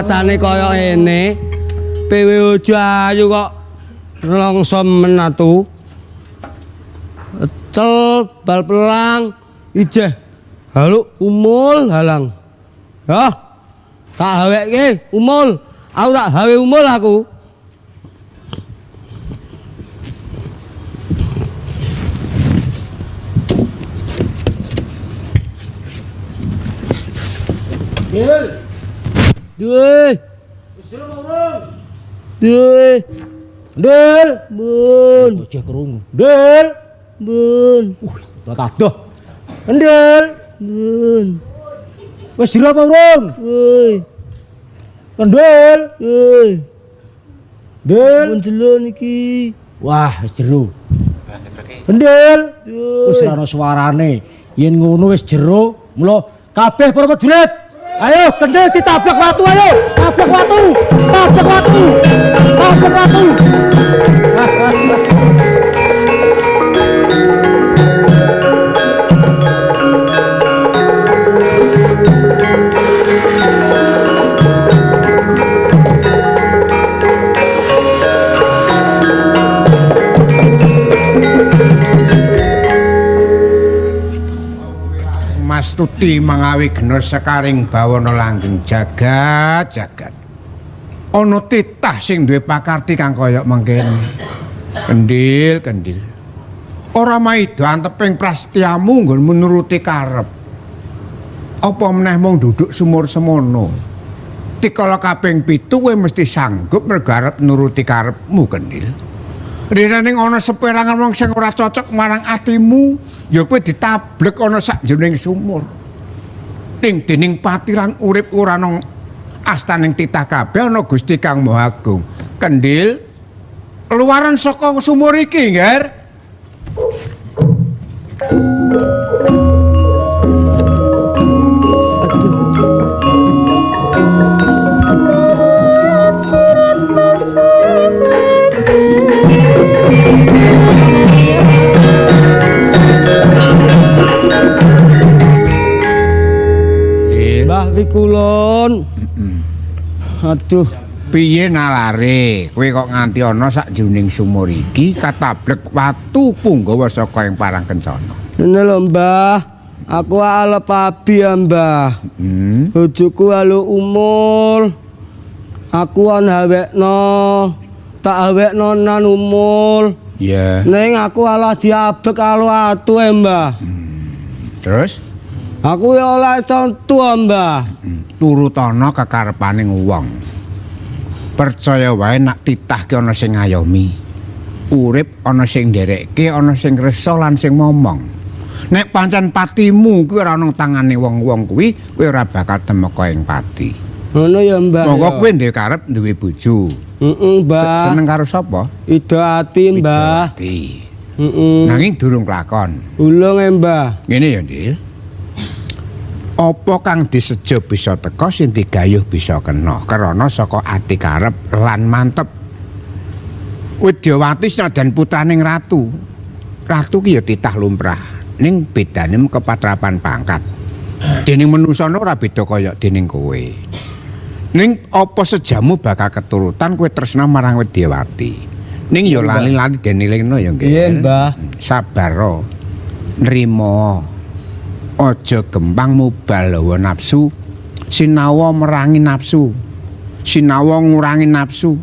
padane kaya ngene. PW ayu kok nelongso menatu. Cel bal pelang ijeh. Halo umul halang. Hah? Tak haweke umul. Aku tak hawe umul aku. Dil. Duh. Wis urung. Duh. Dil, bun. Bocah krungu. Dil, bun. Tak adoh. Endel, bun. Wis jero apa urung? Woi. Endel, woi. Del, bun jelo niki. Wah, wis jero. Endel, wis ora ana suarane. Yen ngono wis jero, mula kabeh para prajurit. Ayo, kendel ditabrak watu ayo. Tabrak watu. Tabrak watu. Tabrak watu. Astuti mangawi genur sekaring bawana langgeng jagat. Ana titah sing duwe pakarti kang kaya mangkene. Kendil. Ora maido anteping prasetyamu nggon nuruti karep. Apa meneh mung duduk sumur semono. Dikala kaping 7 kowe mesti sanggup mergo arep nuruti karepmu, Kendil. Renaning ana seperangan wong sing ora cocok marang atimu, ya kowe ditablek ana sakjroning sumur. Ning dening patiran urip ora ana astaning titah kabeh ana Gusti Kang Maha Agung. Kendil, keluaran saka sumur iki, Ngger. Mbah Wikulun. Aduh, piye nalare? Kowe kok nganti ana sakjroning sumur iki katablek watu punggawa saka ing parang kencana. Ngene lho, Mbah. Aku arep abi ya, Mbah. Bojoku alu umul. Aku hawekno. Tak hawekno nan umul. Iya. Ning aku alah diabek karo atu, Mbah. Terus? Aku ya oleh contu, Mbah. Turut ana kekarepaning wong. Percaya wae nak titah ki ana sing ngayomi. Urip ana sing nderekke, ana sing resa lan sing momong. Nek pancen patimu kuwi ora ana tangane wong-wong kuwi, kowe ora bakal temeka ing pati. Ngono ya, Mbah. Monggo kowe ndek karep duwe bojo. Mbah. Seneng karo sapa? Ida ati, Mbah. Nanging durung kelakon. Ulung, Mbah. Ngene ya, Ndil. Apa kang disejo bisa teka sing digayuh bisa kena karena saka ati karep lan mantep. Widyawati senajan putraning ratu. Ratu ki ya titah lumrah ning bedane kepatrapan pangkat. Dening manusana ora beda kaya dening kowe. Ning apa sejamu bakal keturutan kowe tresna marang Widyawati. Ning ya lali-lali denilingno ya nggih. Iya, Mbah. Sabar nrimo. Aja gempang mubal hawa nafsu, sinawa merangi nafsu, sinawa ngurangi nafsu,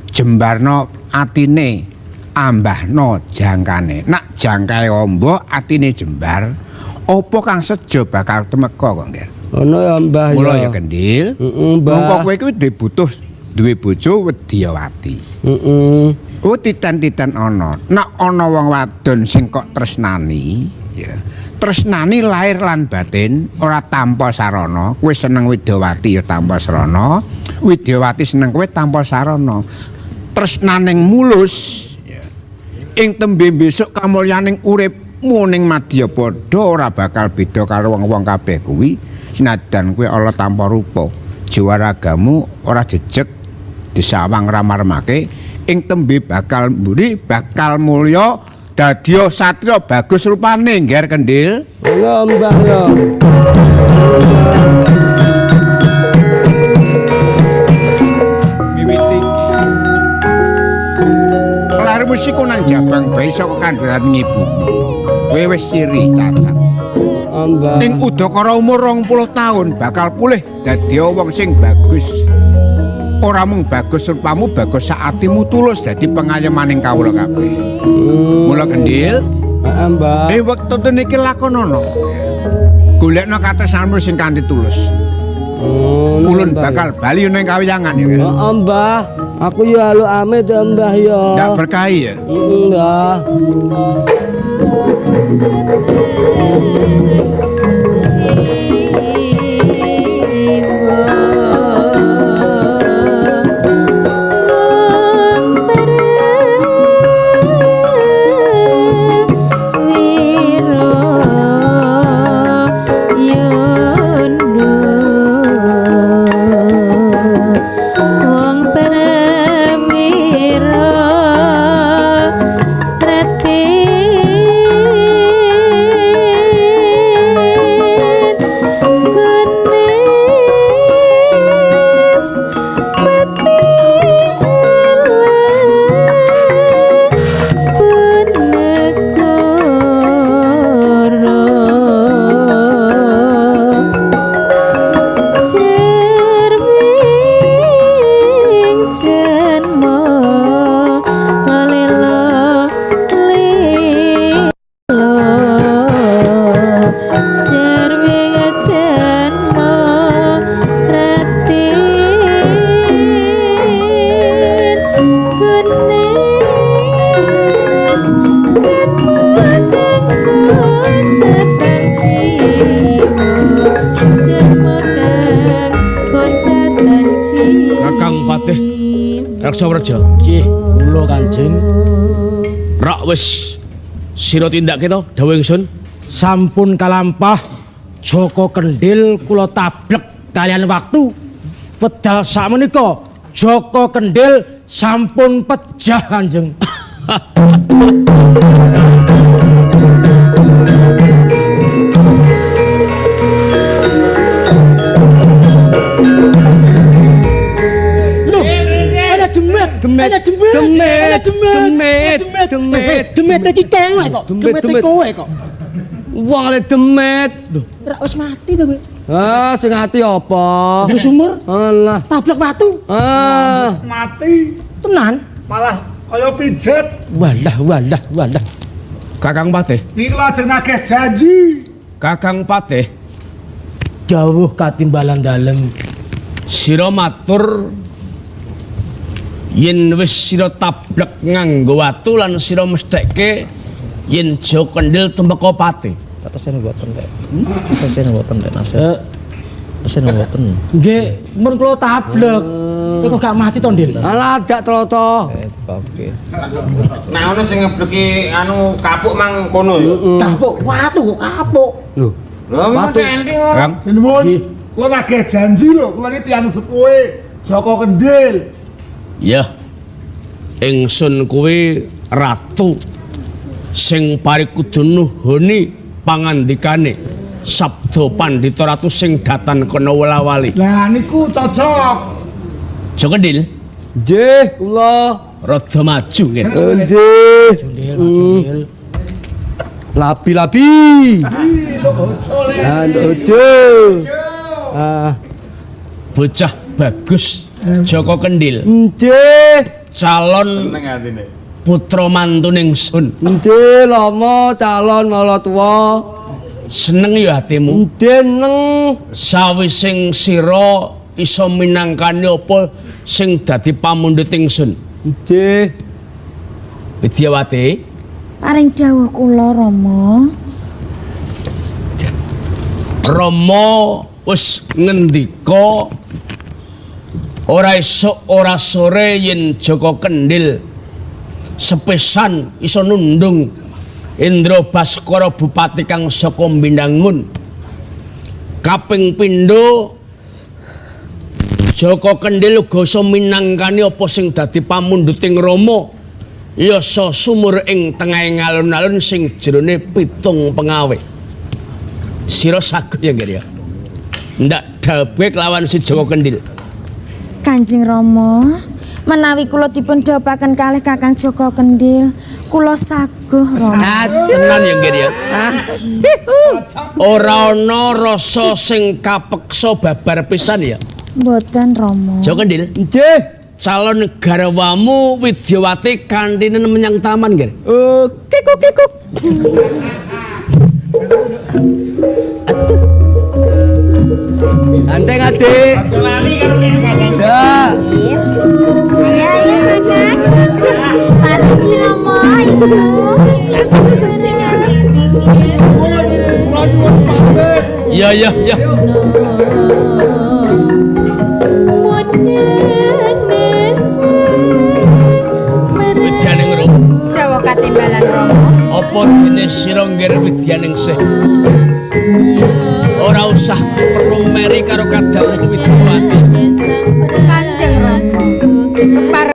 jembarno atine, ambahno jangkane. Nak jangkae amba, atine jembar, apa kang sejo bakal temeka kok, Ngger? Ono ya, Mbah. Mula ya, Kendil. Mongko kowe kuwi dibutuh duwe bojo Widyawati. Oh, titan-titan ana. Nak ana wong wadon sing kok tresnani, ya. Tresnani lahir lan batin ora tanpa sarana. Kowe seneng Widyawati ya tanpa sarana, Widyawati seneng kowe tanpa sarana. Tresnaning mulus ya. Ing tembe besok kamulyaning uripmu ning Madyapada ora bakal beda karo wong-wong kabeh kuwi. Senajan kowe ala tanpa rupa, jiwa ragamu ora jejeg disawang ramarmake ing tembe bakal mburi bakal mulya dadya satria bagus rupane, Ngger, Kendil. Lho, Mbah ya. wis iku nang jabang bayi saka kandhane ibumu. Kowe wis siri cacat. Mbah. Ning udakara umur 20 tahun bakal pulih dadi wong sing bagus. Ora mung bagus rupamu, bagus saatimu tulus dadi pengayemaning kawula kabeh. Mula Kendil, Heeh, Mbah. wektu niki lakonono. Golekno katresnanmu sing kanthi tulus. Ulun bakal bali ning kawiyangan ya. Heeh, Mbah. Aku yo halu amit ya, Mbah ya. Ndak berkahi ya. Mbah. Reksawerja. Nggih, kula Kanjeng. Rak wis sira tindak kita dawuh ingsun. Sampun kalampah Joko Kendhil kula tablek kalian waktu. Wedal sakmenika Joko Kendhil sampun pejah Kanjeng. Demet iki kowe kok. Demet kowe kok. Wong le demet. Ora wis mati to kowe. Ah, sing ati apa? Jero sumur. Alah. Tablek watu. Ah, Mati Tenan. malah kaya pijet. Walah. Kakang Patih, Iki lajeng nagih janji. Kakang Patih, Dawuh katimbalan dalem. sira matur yen wis sira tablek nganggo watu lan sira mesthekke yen Joko Kendhil tumeka pati. Atasnya mboten Rek. Atasnya mboten Rek nasihat. Atasnya mboten. Nggih, mun kula tablek. Kowe kok gak mati to, Ndil? alah gak troto. Oke. Nah ono sing ngebleki anu kapuk mang kono ya. Kapuk watu kok kapuk. Lho, Lho Watu. ending ora. Kang, Sinuwun, kula nagih janji lho, kula iki tiyang sepuhe Joko Kendhil. ya. Ingsun kuwi ratu sing parikudu nuhuni pangandikane sabda Pandhita Ratu sing datan kana wala-wali. Lah niku cocok. Joko Kendhil nggih kula. rada maju nggih. Nggih. Ndil. Labi-labi. Ah, ojo. Ah, Bocah bagus Joko Kendhil, nggih. calon Seneng atine. putra mantune ingsun. Nggih, lama calon mala tuwa. Seneng ya atimu. Nggih neng. Sawising sira iso minangkani apa sing dadi pamundhut ingsun. Nggih. Widyawati, Paring dawuh kula Rama. Rama wis ngendika ora esuk ora sore yen Joko Kendhil sepisan iso nundung Indra Baskara Bupati kang saka Bindangun. Kaping pindho Joko Kendhil uga iso minangkani apa sing dadi pamundhuting Rama yasa sumur ing tengahing alun-alun sing jerone pitung pengawe. Sira saged ya nggih ya. Ndak dabe kelawan si Joko Kendhil. Kanjeng Rama, Menawi kula dipun dhawuhaken kalih Kakang Joko Kendhil, kula saguh Rama. Tenan ya nggih ya. Ora ana rasa sing kapeksa babar pisan ya. Mboten Rama. Joko Kendhil. Nggih. Calon garwamu Widyawati kantinen menyang taman nggih. Kikuk. Anteng adik. Aja lali karo Kakang Ya. Ayo Kakang. Mari Rama ibu. Ya. Widyaning ro. Dawa katimbalan Rama. Apa dene sira ngger Widyaning sih? Ora usah perlu meri karo kadangmu Widyawati.